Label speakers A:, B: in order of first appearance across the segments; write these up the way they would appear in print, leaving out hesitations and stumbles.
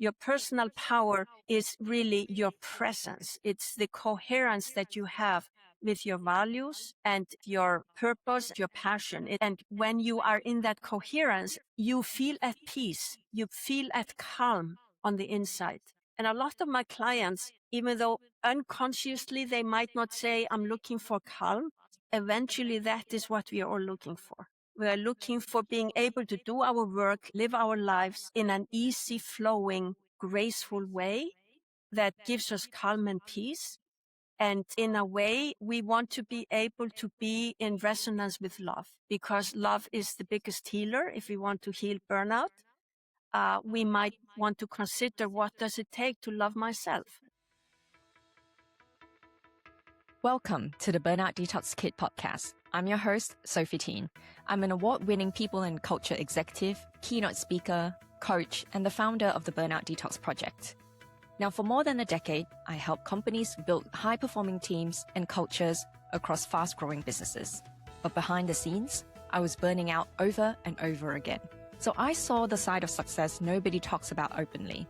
A: Your personal power is really your presence. It's the coherence that you have with your values and your purpose, your passion. And when you are in that coherence, you feel at peace. You feel at calm on the inside. And a lot of my clients, even though unconsciously they might not say, I'm looking for calm, eventually that is what we are all looking for. We are looking for being able to do our work, live our lives in an easy, flowing, graceful way that gives us calm and peace. And in a way, we want to be able to be in resonance with love, because love is the biggest healer. If we want to heal burnout, we might want to consider, what does it take to love myself?
B: Welcome to the Burnout Detox Podcast. I'm your host, Sophie. I'm an award-winning people and culture executive, keynote speaker, coach, and the founder of the Burnout Detox Project. Now, for more than a decade, I help companies build high-performing teams and cultures across fast-growing businesses. But behind the scenes, I was burning out over and over again. So I saw the side of success nobody talks about openly.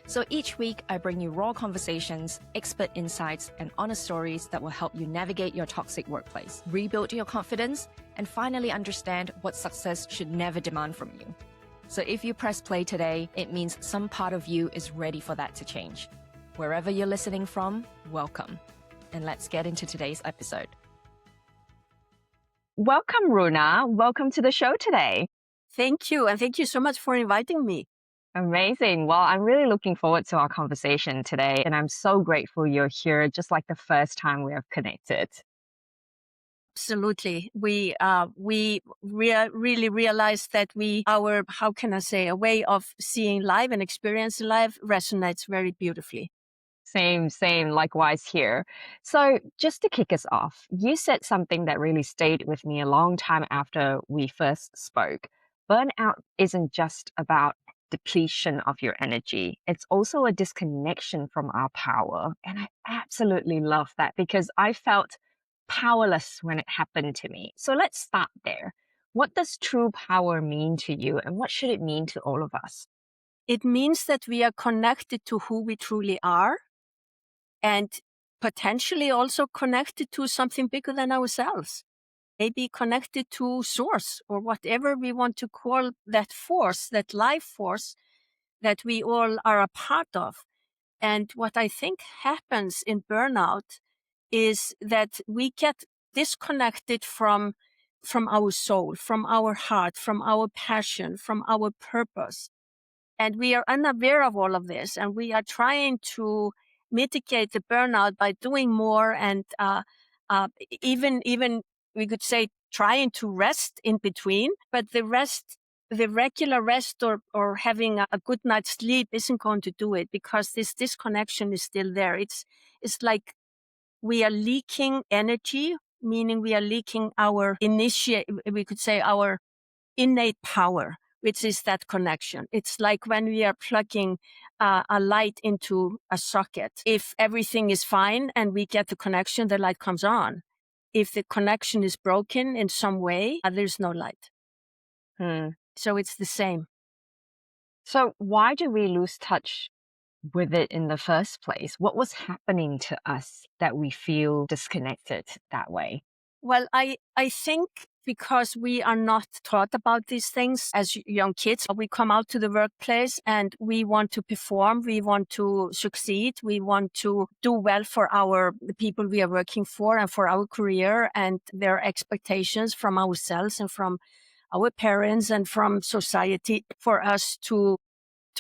B: So each week, I bring you raw conversations, expert insights, and honest stories that will help you navigate your toxic workplace, rebuild your confidence, and finally understand what success should never demand from you. So if you press play today, it means some part of you is ready for that to change. Wherever you're listening from, welcome. And let's get into today's episode. Welcome, Runa. Welcome to the show today.
A: Thank you. And thank you so much for inviting me.
B: Amazing. Well, I'm really looking forward to our conversation today. And I'm so grateful you're here, just like the first time we have connected.
A: Absolutely. We really realized that our a way of seeing life and experiencing life resonates very beautifully.
B: Same, likewise here. So just to kick us off, you said something that really stayed with me a long time after we first spoke. Burnout isn't just about depletion of your energy. It's also a disconnection from our power. And I absolutely love that because I felt powerless when it happened to me. So let's start there. What does true power mean to you, and what should it mean to all of us?
A: It means that we are connected to who we truly are, and potentially also connected to something bigger than ourselves. Maybe connected to source, or whatever we want to call that force, that life force that we all are a part of. And what I think happens in burnout is that we get disconnected from our soul, from our heart, from our passion, from our purpose. And we are unaware of all of this. And we are trying to mitigate the burnout by doing more, and even we could say trying to rest in between. But the regular rest or having a good night's sleep isn't going to do it, because this disconnection is still there. It's like we are leaking energy, meaning we are leaking our our innate power, which is that connection. It's like when we are plugging a light into a socket. If everything is fine and we get the connection, the light comes on. If the connection is broken in some way, there's no light. So it's the same.
B: So why do we lose touch with it in the first place? What was happening to us that we feel disconnected that way?
A: Well, I think because we are not taught about these things as young kids. We come out to the workplace and we want to perform, we want to succeed, we want to do well for the people we are working for and for our career, and their expectations from ourselves and from our parents and from society for us to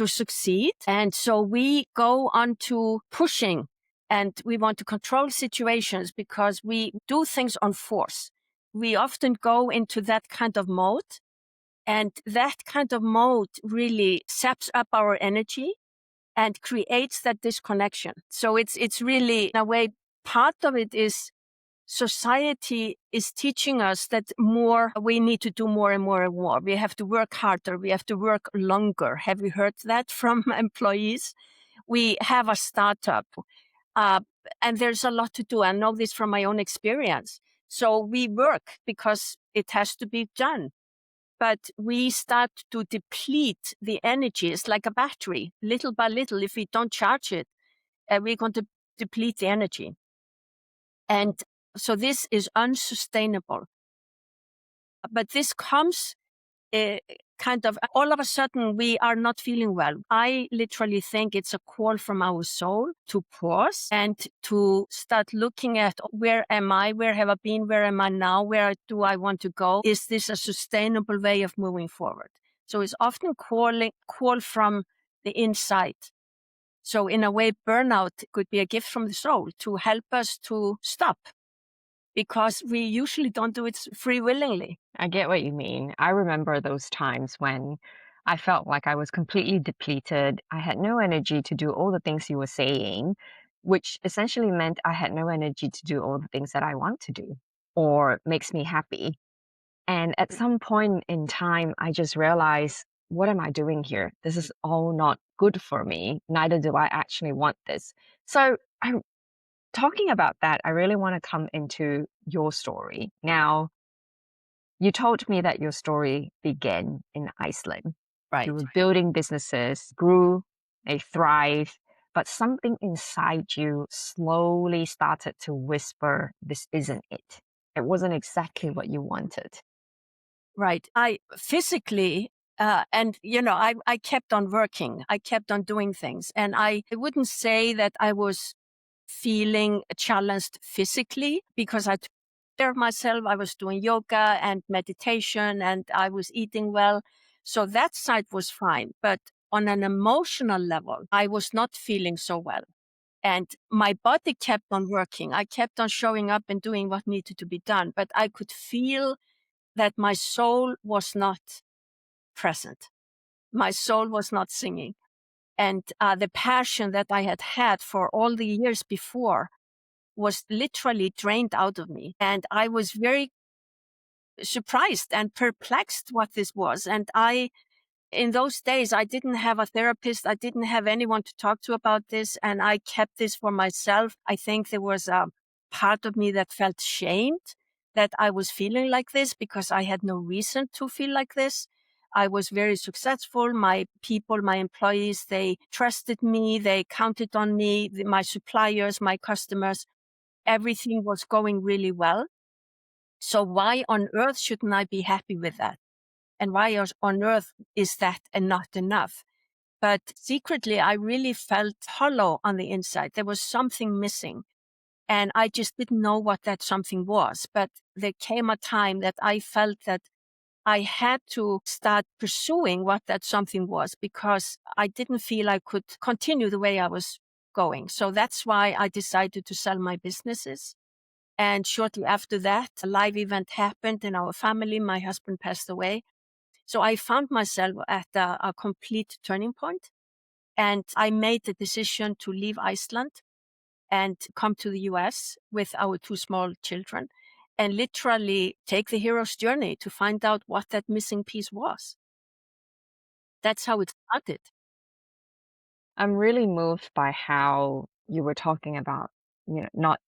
A: succeed. And so we go on to pushing, and we want to control situations because we do things on force. We often go into that kind of mode, and that kind of mode really saps up our energy and creates that disconnection. So it's really, in a way, part of it is society is teaching us that we need to do more and more and more. We have to work harder. We have to work longer. Have you heard that from employees? We have a startup, and there's a lot to do. I know this from my own experience. So we work because it has to be done. but we start to deplete the energy. It's like a battery, little by little. If we don't charge it, we're going to deplete the energy. And so this is unsustainable. But this comes kind of all of a sudden we are not feeling well. I literally think it's a call from our soul to pause and to start looking at where am I? Where have I been? Where am I now? Where do I want to go? Is this a sustainable way of moving forward? So it's often call from the inside. So in a way, burnout could be a gift from the soul to help us to stop, because we usually don't do it free willingly.
B: I get what you mean. I remember those times when I felt like I was completely depleted. I had no energy to do all the things you were saying, which essentially meant I had no energy to do all the things that I want to do or makes me happy. And at some point in time, I just realized, what am I doing here? This is all not good for me. Neither do I actually want this. So I'm talking about that. I really want to come into your story. Now, you told me that your story began in Iceland.
A: Right.
B: You were building businesses, grew, they thrived, but something inside you slowly started to whisper, this isn't it. It wasn't exactly what you wanted.
A: Right. I physically, and I kept on working. I kept on doing things. And I wouldn't say that I was feeling challenged physically, because I took care of myself. I was doing yoga and meditation and I was eating well. So that side was fine. But on an emotional level, I was not feeling so well. And my body kept on working. I kept on showing up and doing what needed to be done. But I could feel that my soul was not present. My soul was not singing. And the passion that I had for all the years before was literally drained out of me. And I was very surprised and perplexed what this was. And in those days, I didn't have a therapist. I didn't have anyone to talk to about this. And I kept this for myself. I think there was a part of me that felt shamed that I was feeling like this, because I had no reason to feel like this. I was very successful. My people, my employees, they trusted me. They counted on me. My suppliers, my customers, everything was going really well. So why on earth shouldn't I be happy with that? And why on earth is that and not enough? But secretly, I really felt hollow on the inside. There was something missing. And I just didn't know what that something was. But there came a time that I felt that I had to start pursuing what that something was, because I didn't feel I could continue the way I was going. So that's why I decided to sell my businesses. And shortly after that, a live event happened in our family. My husband passed away. So I found myself at a complete turning point. And I made the decision to leave Iceland and come to the US with our two small children and literally take the hero's journey to find out what that missing piece was. That's how it started.
B: I'm really moved by how you were talking about, not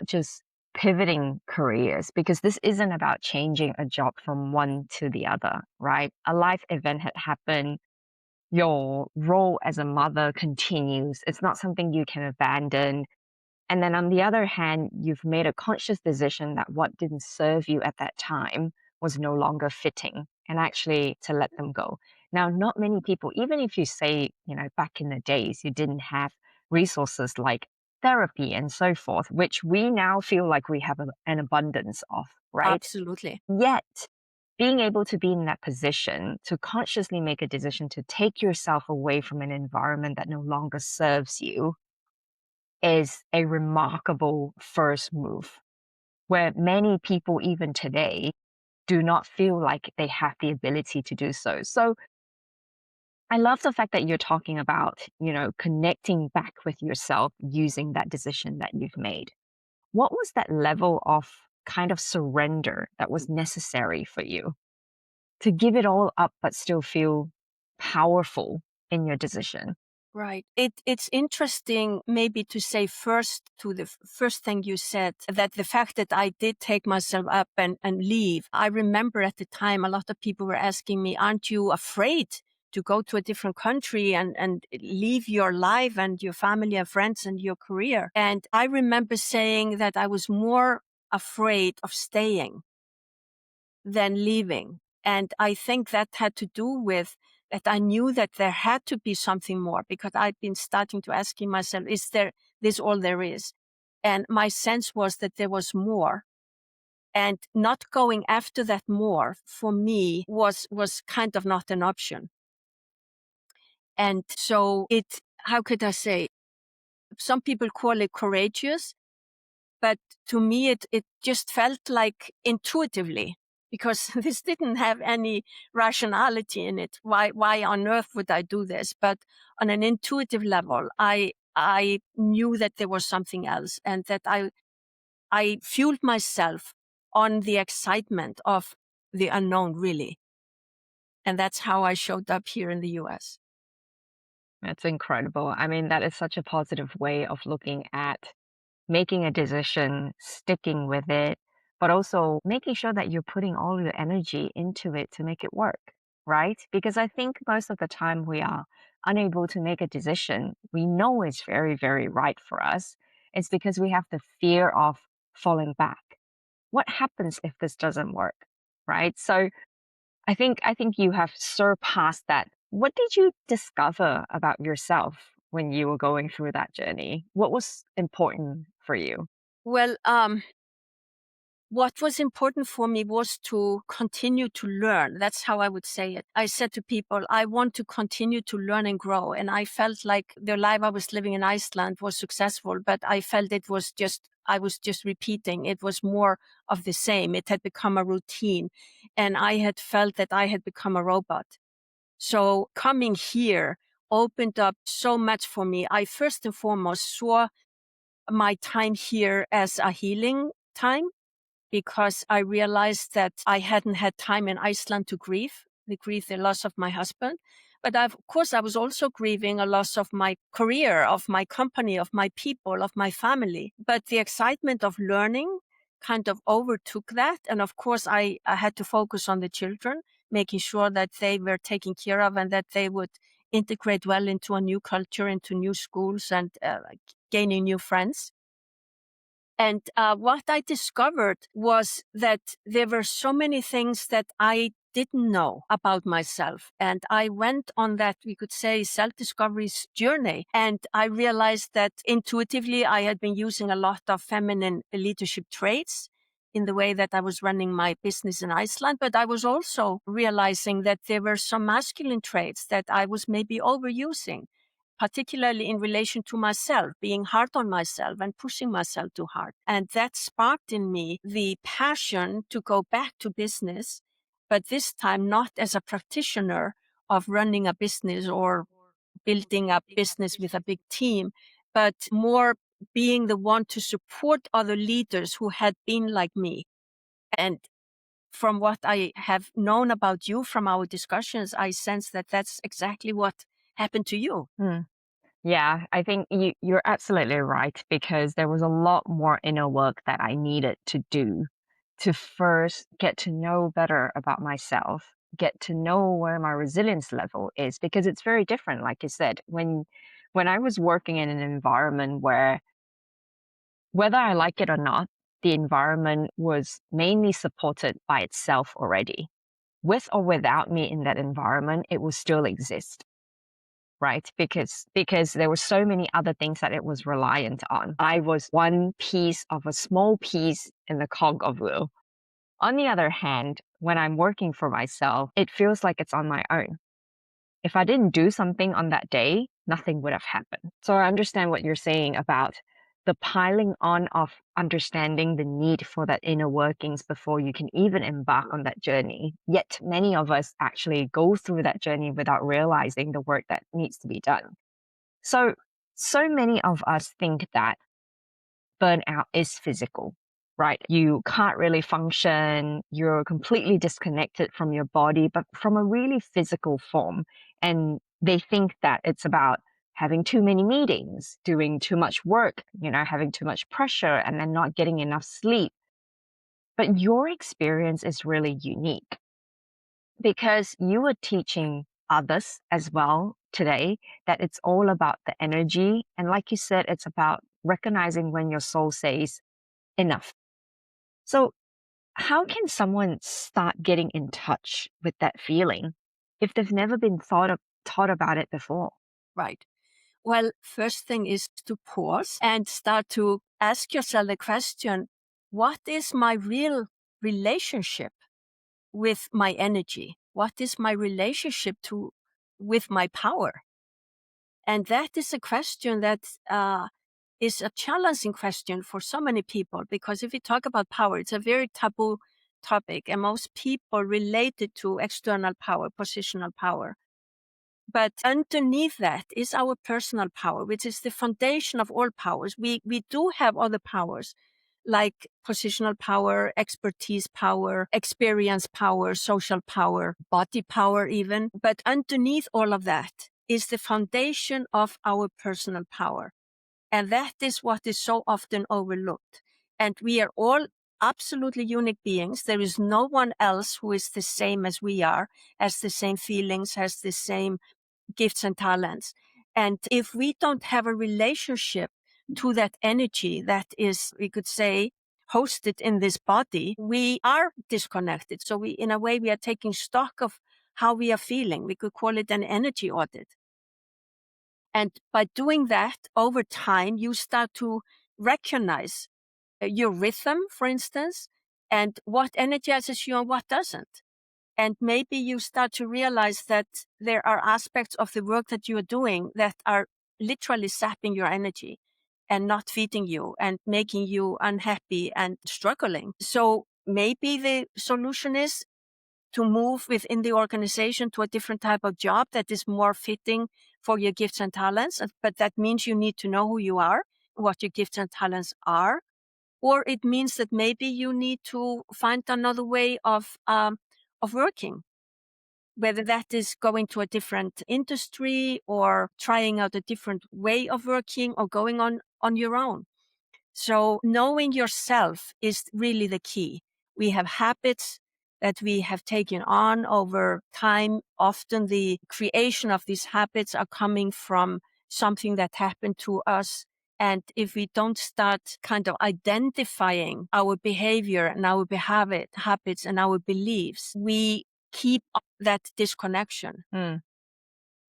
B: just pivoting careers, because this isn't about changing a job from one to the other, right? A life event had happened. Your role as a mother continues. It's not something you can abandon. And then on the other hand, you've made a conscious decision that what didn't serve you at that time was no longer fitting, and actually to let them go. Now, not many people, even if you say, back in the days, you didn't have resources like therapy and so forth, which we now feel like we have an abundance of, right?
A: Absolutely.
B: Yet, being able to be in that position to consciously make a decision to take yourself away from an environment that no longer serves you is a remarkable first move, where many people, even today, do not feel like they have the ability to do so. So I love the fact that you're talking about, connecting back with yourself using that decision that you've made. What was that level of kind of surrender that was necessary for you to give it all up, but still feel powerful in your decision?
A: Right. It's interesting maybe to say first to the first thing you said, that the fact that I did take myself up and leave. I remember at the time a lot of people were asking me, aren't you afraid to go to a different country and leave your life and your family and friends and your career? And I remember saying that I was more afraid of staying than leaving. And I think that had to do with that I knew that there had to be something more, because I'd been starting to asking myself, is there this all there is? And my sense was that there was more. And not going after that more for me was kind of not an option. And so how could I say, some people call it courageous, but to me, it just felt like intuitively, because this didn't have any rationality in it. Why on earth would I do this? But on an intuitive level, I knew that there was something else, and that I fueled myself on the excitement of the unknown, really. And that's how I showed up here in the US.
B: That's incredible. I mean, that is such a positive way of looking at making a decision, sticking with it, but also making sure that you're putting all your energy into it to make it work, right? Because I think most of the time we are unable to make a decision we know is very, very right for us. It's because we have the fear of falling back. What happens if this doesn't work, right? So I think you have surpassed that. What did you discover about yourself when you were going through that journey? What was important for you?
A: Well, what was important for me was to continue to learn. That's how I would say it. I said to people, I want to continue to learn and grow. And I felt like the life I was living in Iceland was successful, but I felt I was just repeating. It was more of the same. It had become a routine. And I had felt that I had become a robot. So coming here opened up so much for me. I first and foremost saw my time here as a healing time, because I realized that I hadn't had time in Iceland to grieve the loss of my husband. But of course, I was also grieving a loss of my career, of my company, of my people, of my family. But the excitement of learning kind of overtook that. And of course, I had to focus on the children, making sure that they were taken care of and that they would integrate well into a new culture, into new schools, and gaining new friends. And what I discovered was that there were so many things that I didn't know about myself. And I went on that, we could say, self-discovery journey. And I realized that intuitively I had been using a lot of feminine leadership traits in the way that I was running my business in Iceland. But I was also realizing that there were some masculine traits that I was maybe overusing, particularly in relation to myself, being hard on myself and pushing myself too hard. And that sparked in me the passion to go back to business, but this time not as a practitioner of running a business or building a business with a big team, but more being the one to support other leaders who had been like me. And from what I have known about you from our discussions, I sense that that's exactly what happened to you.
B: Yeah, I think you're absolutely right, because there was a lot more inner work that I needed to do to first get to know better about myself, get to know where my resilience level is, because it's very different. Like you said, when I was working in an environment where, whether I like it or not, the environment was mainly supported by itself already. With or without me in that environment, it will still exist, right? Because there were so many other things that it was reliant on. I was one piece of a small piece in the cog of wheel. On the other hand, when I'm working for myself, it feels like it's on my own. If I didn't do something on that day, nothing would have happened. So I understand what you're saying about the piling on of understanding the need for that inner workings before you can even embark on that journey. Yet many of us actually go through that journey without realizing the work that needs to be done. So many of us think that burnout is physical, right? You can't really function. You're completely disconnected from your body, but from a really physical form. And they think that it's about having too many meetings, doing too much work, having too much pressure, and then not getting enough sleep. But your experience is really unique because you were teaching others as well today that it's all about the energy. And like you said, it's about recognizing when your soul says enough. So, how can someone start getting in touch with that feeling if they've never been taught about it before?
A: Right. Well, first thing is to pause and start to ask yourself the question, what is my real relationship with my energy? What is my relationship with my power? And that is a question that is a challenging question for so many people, because if we talk about power, it's a very taboo topic, and most people relate it to external power, positional power. But underneath that is our personal power, which is the foundation of all powers. We do have other powers like positional power, expertise power, experience power, social power, body power even. But underneath all of that is the foundation of our personal power. And that is what is so often overlooked. And we are all absolutely unique beings. There is no one else who is the same as we are, has the same feelings, has the same gifts and talents. And if we don't have a relationship to that energy that is, we could say, hosted in this body, we are disconnected. So in a way, we are taking stock of how we are feeling. We could call it an energy audit. And by doing that over time, you start to recognize your rhythm, for instance, and what energizes you and what doesn't. And maybe you start to realize that there are aspects of the work that you are doing that are literally sapping your energy and not feeding you and making you unhappy and struggling. So maybe the solution is to move within the organization to a different type of job that is more fitting for your gifts and talents. But that means you need to know who you are, what your gifts and talents are. Or it means that maybe you need to find another way of working, whether that is going to a different industry or trying out a different way of working or going on your own. So knowing yourself is really the key. We have habits that we have taken on over time. Often the creation of these habits are coming from something that happened to us. And if we don't start kind of identifying our behavior and our habits and our beliefs, we keep up that disconnection.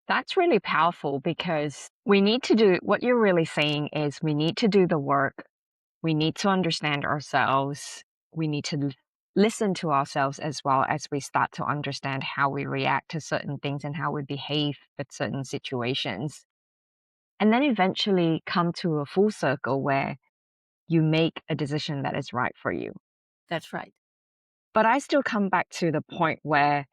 B: That's really powerful because we need to do what you're really saying is we need to do the work. We need to understand ourselves. We need to listen to ourselves as well as we start to understand how we react to certain things and how we behave with certain situations. And then eventually come to a full circle where you make a decision that is right for you.
A: That's right.
B: But I still come back to the point where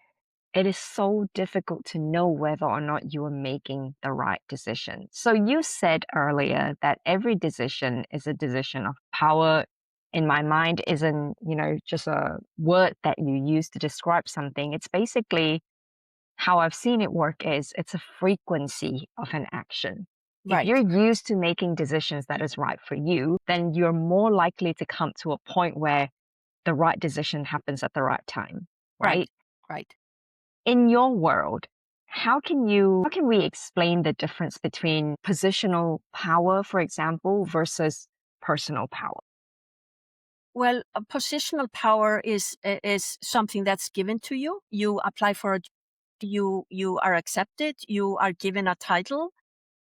B: it is so difficult to know whether or not you are making the right decision. So you said earlier that every decision is a decision of power. In my mind, isn't, just a word that you use to describe something. It's basically how I've seen it work is it's a frequency of an action. If
A: Right.
B: you're used to making decisions that is right for you, then you're more likely to come to a point where the right decision happens at the right time, right?
A: Right.
B: In your world, how can we explain the difference between positional power, for example, versus personal power?
A: Well, a positional power is something that's given to you. You apply for you are accepted. You are given a title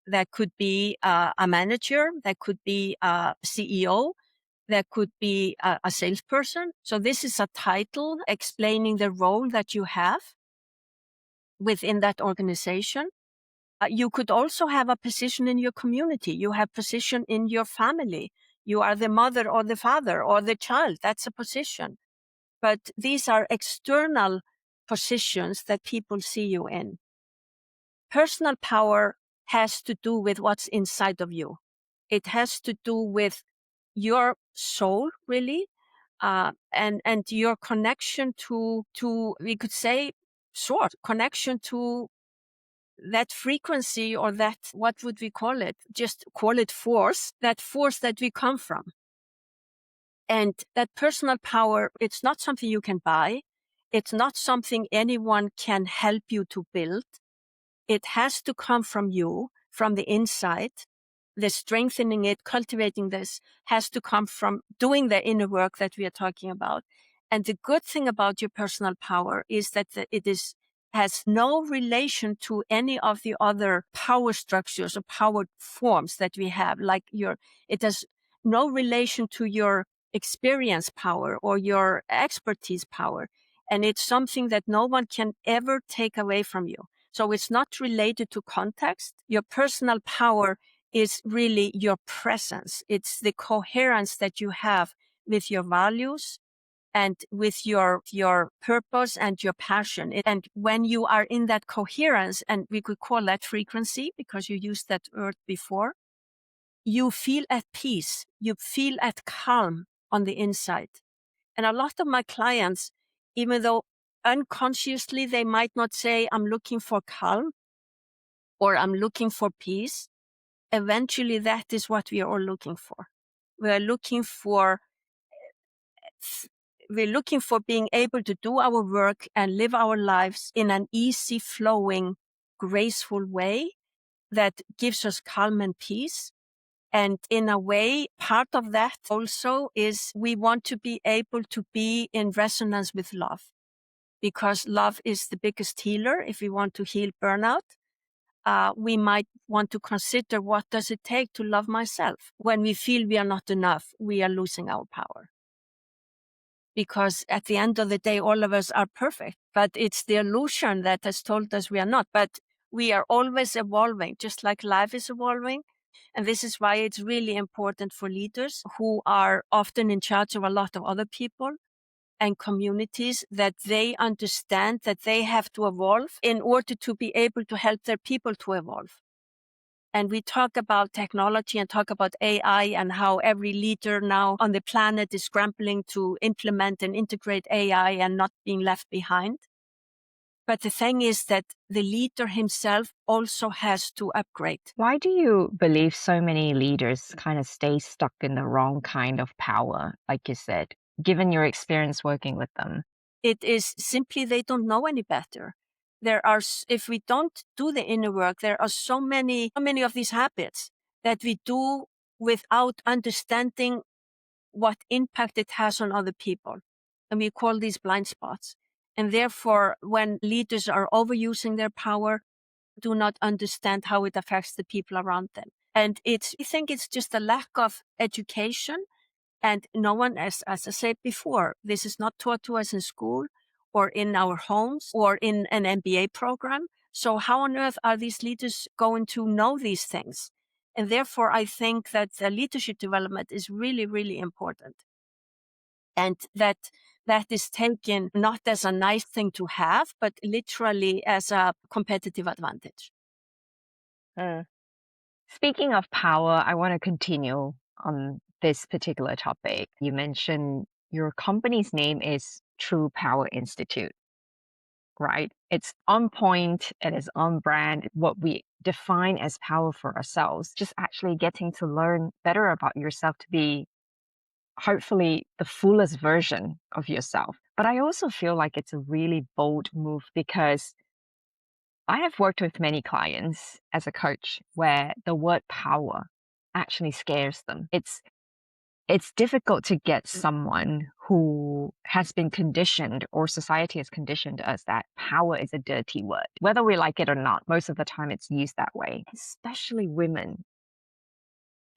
A: that could be a manager, that could be a CEO, that could be a salesperson. So this is a title explaining the role that you have within that organization. You could also have a position in your community. You have position in your family. You are the mother or the father or the child. That's a position. But these are external positions that people see you in. Personal power has to do with what's inside of you. It has to do with your soul, really, and your connection to we could say, connection to that frequency, or that, what would we call it? Just call it force, that force that we come from. And that personal power, it's not something you can buy. It's not something anyone can help you to build. It has to come from you, from the inside. The strengthening it, cultivating this, has to come from doing the inner work that we are talking about. And the good thing about your personal power is that it has no relation to any of the other power structures or power forms that we have. It has no relation to your experience power or your expertise power. And it's something that no one can ever take away from you. So it's not related to context. Your personal power is really your presence. It's the coherence that you have with your values and with your purpose and your passion. And when you are in that coherence, and we could call that frequency because you used that word before, you feel at peace. You feel at calm on the inside. And a lot of my clients, even though unconsciously they might not say, I'm looking for calm or I'm looking for peace, eventually that is what we are all looking for. We're looking for being able to do our work and live our lives in an easy flowing, graceful way that gives us calm and peace. And in a way, part of that also is we want to be able to be in resonance with love, because love is the biggest healer. If we want to heal burnout, we might want to consider, what does it take to love myself? When we feel we are not enough, we are losing our power. Because at the end of the day, all of us are perfect, but it's the illusion that has told us we are not. But we are always evolving, just like life is evolving. And this is why it's really important for leaders who are often in charge of a lot of other people and communities, that they understand that they have to evolve in order to be able to help their people to evolve. And we talk about technology and talk about AI and how every leader now on the planet is scrambling to implement and integrate AI and not being left behind. But the thing is that the leader himself also has to upgrade.
B: Why do you believe so many leaders kind of stay stuck in the wrong kind of power, like you said, given your experience working with them?
A: It is simply they don't know any better. If we don't do the inner work, there are so many of these habits that we do without understanding what impact it has on other people. And we call these blind spots. And therefore, when leaders are overusing their power, do not understand how it affects the people around them. And I think it's just a lack of education. And no one, as I said before, this is not taught to us in school or in our homes or in an MBA program. So how on earth are these leaders going to know these things? And therefore, I think that the leadership development is really, really important. And that is taken not as a nice thing to have, but literally as a competitive advantage.
B: Speaking of power, I want to continue on this particular topic. You mentioned your company's name is True Power Institute, right? It's on point, it is on brand, what we define as power for ourselves, just actually getting to learn better about yourself to be hopefully the fullest version of yourself. But I also feel like it's a really bold move, because I have worked with many clients as a coach where the word power actually scares them. It's difficult to get someone who has been conditioned, or society has conditioned us, that power is a dirty word. Whether we like it or not, most of the time it's used that way, especially women.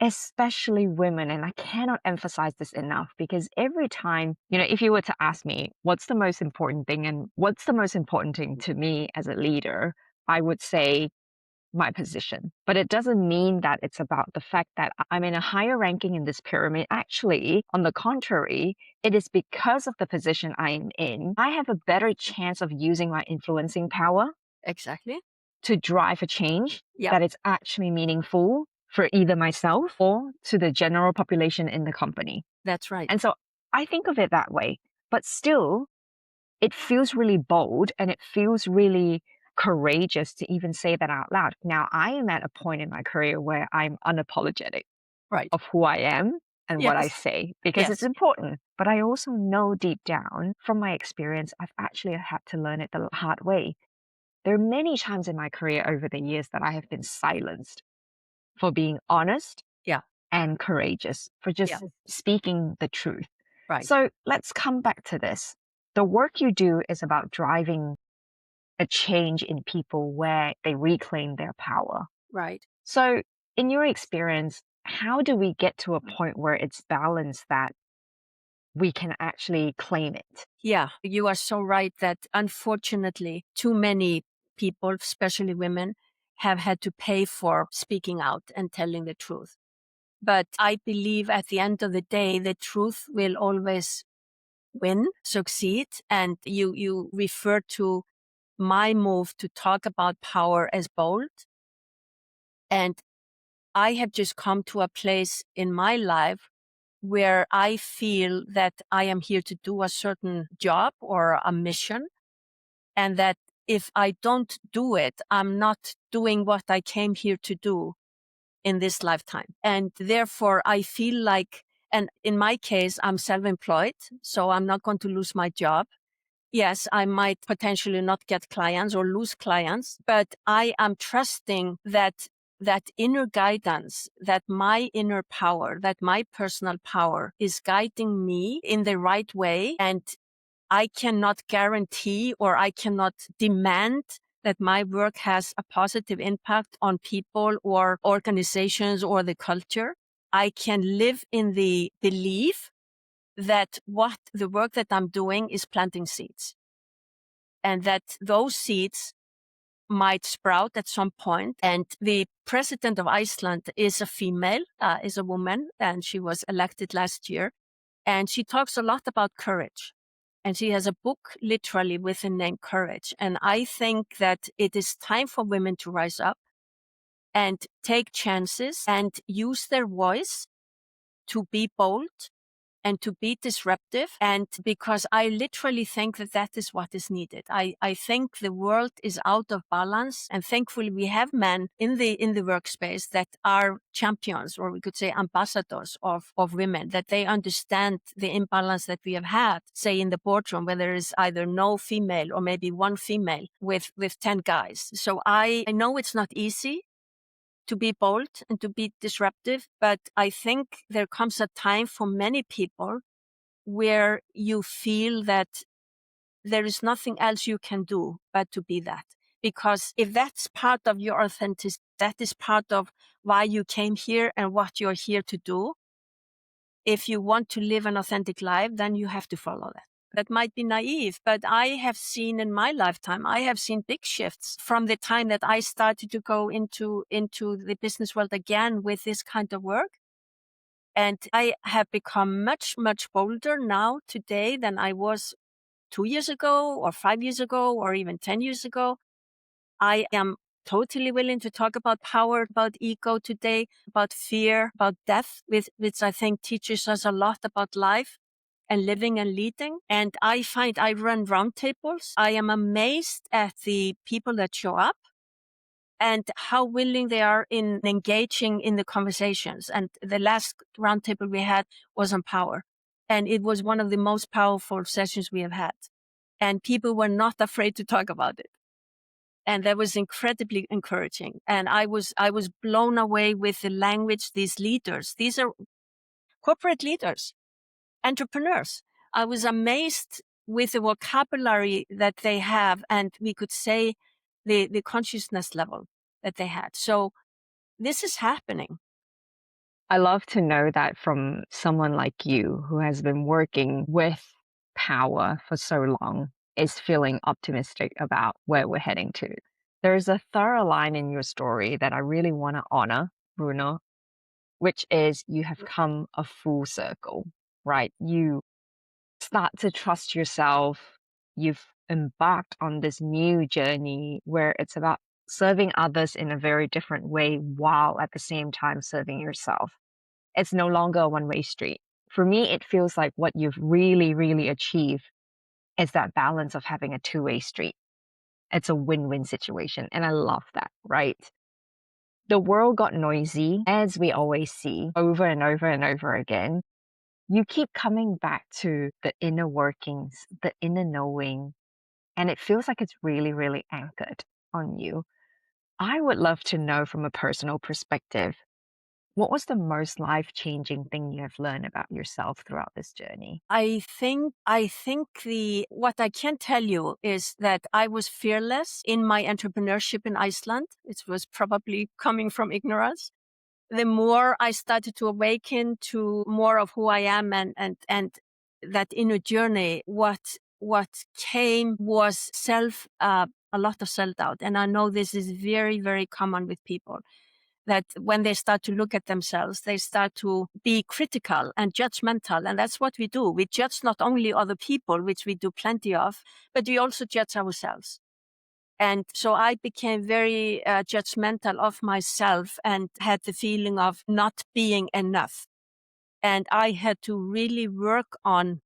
B: Especially women. And I cannot emphasize this enough, because every time, if you were to ask me, what's the most important thing and what's the most important thing to me as a leader, I would say my position. But it doesn't mean that it's about the fact that I'm in a higher ranking in this pyramid. Actually, on the contrary, it is because of the position I'm in, I have a better chance of using my influencing power.
A: Exactly.
B: To drive a change that is actually meaningful for either myself or to the general population in the company.
A: That's right.
B: And so I think of it that way. But still, it feels really bold, and it feels really courageous to even say that out loud. Now, I am at a point in my career where I'm unapologetic
A: Right.
B: of who I am and what I
A: Yes.
B: say because it's
A: Yes.
B: important. But I also know deep down from my experience, I've actually had to learn it the hard way. There are many times in my career over the years that I have been silenced for being honest
A: Yeah.
B: and courageous, for
A: Yeah.
B: just speaking the truth.
A: Right.
B: So let's come back to this. The work you do is about driving a change in people where they reclaim their power.
A: Right.
B: So, in your experience, how do we get to a point where it's balanced that we can actually claim it?
A: Yeah, you are so right that unfortunately, too many people, especially women, have had to pay for speaking out and telling the truth. But I believe at the end of the day, the truth will always win, succeed. And you refer to my move to talk about power as bold. And I have just come to a place in my life where I feel that I am here to do a certain job or a mission, and that if I don't do it, I'm not doing what I came here to do in this lifetime. And therefore, I feel like, and in my case, I'm self-employed, so I'm not going to lose my job. Yes, I might potentially not get clients or lose clients, but I am trusting that inner guidance, that my inner power, that my personal power is guiding me in the right way. And I cannot guarantee or I cannot demand that my work has a positive impact on people or organizations or the culture. I can live in the belief that what the work that I'm doing is planting seeds, and that those seeds might sprout at some point. And the president of Iceland is a female, is a woman, and she was elected last year. And she talks a lot about courage. And she has a book literally with the name Courage. And I think that it is time for women to rise up and take chances and use their voice to be bold and to be disruptive. And because I literally think that that is what is needed. I think the world is out of balance, and thankfully we have men in the workspace that are champions, or we could say ambassadors of women, that they understand the imbalance that we have had, say in the boardroom, where there is either no female or maybe one female with 10 guys. So I know it's not easy to be bold and to be disruptive. But I think there comes a time for many people where you feel that there is nothing else you can do but to be that. Because if that's part of your authenticity, that is part of why you came here and what you're here to do. If you want to live an authentic life, then you have to follow that. That might be naive, but I have seen in my lifetime, I have seen big shifts from the time that I started to go into the business world again with this kind of work. And I have become much, much bolder now today than I was 2 years ago or 5 years ago or even 10 years ago. I am totally willing to talk about power, about ego today, about fear, about death, which I think teaches us a lot about life and living and leading. And I find I run roundtables. I am amazed at the people that show up and how willing they are in engaging in the conversations. And the last roundtable we had was on power. And it was one of the most powerful sessions we have had. And people were not afraid to talk about it. And that was incredibly encouraging. And I was blown away with the language, these leaders. These are corporate leaders, entrepreneurs. I was amazed with the vocabulary that they have, and we could say the consciousness level that they had. So this is happening.
B: I love to know that from someone like you who has been working with power for so long is feeling optimistic about where we're heading to. There's a thorough line in your story that I really want to honor, Runa, which is you have come a full circle, right? You start to trust yourself. You've embarked on this new journey where it's about serving others in a very different way while at the same time serving yourself. It's no longer a one-way street. For me, it feels like what you've really, really achieved is that balance of having a two-way street. It's a win-win situation. And I love that, right? The world got noisy, as we always see over and over and over again. You keep coming back to the inner workings, the inner knowing, and it feels like it's really, really anchored on you. I would love to know from a personal perspective, what was the most life-changing thing you have learned about yourself throughout this journey?
A: I think the what I can tell you is that I was fearless in my entrepreneurship in Iceland. It was probably coming from ignorance. The more I started to awaken to more of who I am and that inner journey, what came was a lot of self-doubt. And I know this is very, very common with people, that when they start to look at themselves, they start to be critical and judgmental. And that's what we do. We judge not only other people, which we do plenty of, but we also judge ourselves. And so I became very judgmental of myself and had the feeling of not being enough. And I had to really work on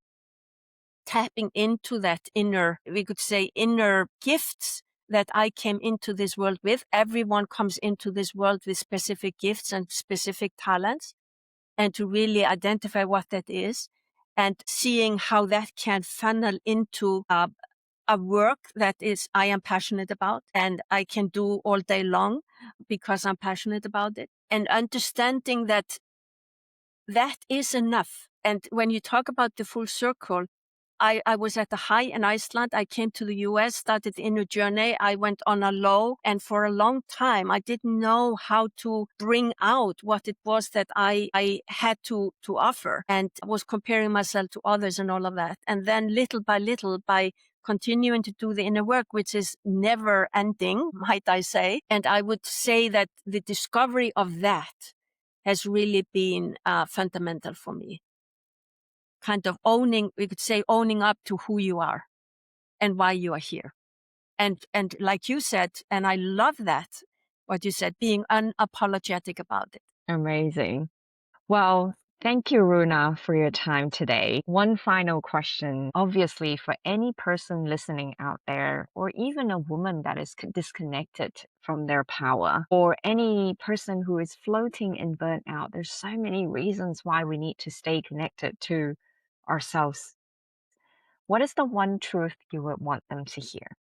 A: tapping into that inner, we could say, inner gifts that I came into this world with. Everyone comes into this world with specific gifts and specific talents, and to really identify what that is and seeing how that can funnel into a work that is I am passionate about and I can do all day long because I'm passionate about it, and understanding that that is enough. And when you talk about the full circle, I was at the high in Iceland. I came to the US, started the inner journey. I went on a low. And for a long time, I didn't know how to bring out what it was that I had to offer, and was comparing myself to others and all of that. And then little by little, by continuing to do the inner work, which is never ending, might I say. And I would say that the discovery of that has really been fundamental for me. Kind of owning, we could say, owning up to who you are and why you are here. And like you said, and I love that, what you said, being unapologetic about it.
B: Amazing. Well, thank you, Runa, for your time today. One final question. Obviously, for any person listening out there, or even a woman that is disconnected from their power, or any person who is floating in burnout, there's so many reasons why we need to stay connected to ourselves. What is the one truth you would want them to hear?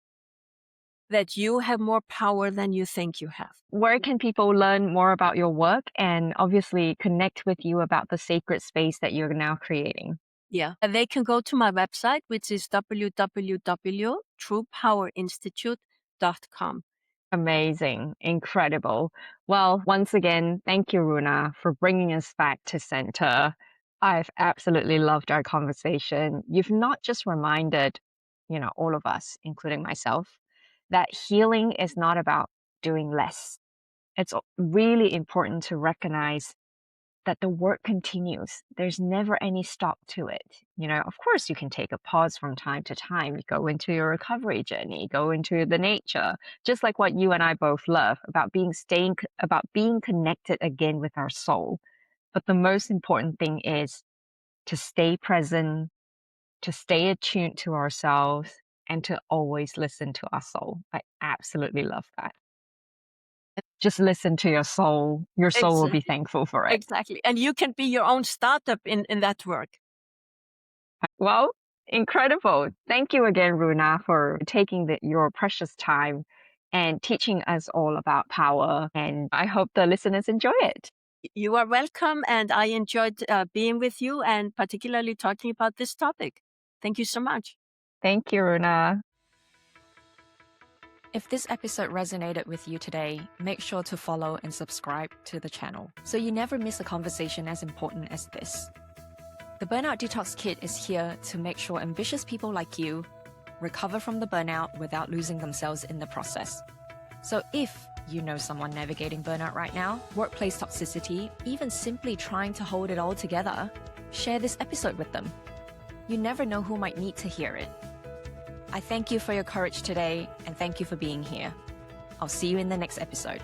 A: That you have more power than you think you have.
B: Where can people learn more about your work and obviously connect with you about the sacred space that you're now creating?
A: Yeah. They can go to my website, which is www.truepowerinstitute.com.
B: Amazing. Incredible. Well, once again, thank you, Runa, for bringing us back to center. I've absolutely loved our conversation. You've not just reminded, all of us, including myself, that healing is not about doing less. It's really important to recognize that the work continues. There's never any stop to it. Of course, you can take a pause from time to time. You go into your recovery journey, go into the nature, just like what you and I both love about being connected again with our soul. But the most important thing is to stay present, to stay attuned to ourselves, and to always listen to our soul. I absolutely love that. Just listen to your soul. Your soul will be thankful for it.
A: Exactly. And you can be your own startup in that work.
B: Well, incredible. Thank you again, Runa, for taking your precious time and teaching us all about power. And I hope the listeners enjoy it.
A: You are welcome. And I enjoyed being with you and particularly talking about this topic. Thank you so much.
B: Thank you, Runa.
C: If this episode resonated with you today, make sure to follow and subscribe to the channel so you never miss a conversation as important as this. The Burnout Detox Kit is here to make sure ambitious people like you recover from the burnout without losing themselves in the process. So if you know someone navigating burnout right now, workplace toxicity, even simply trying to hold it all together, share this episode with them. You never know who might need to hear it. I thank you for your courage today, and thank you for being here. I'll see you in the next episode.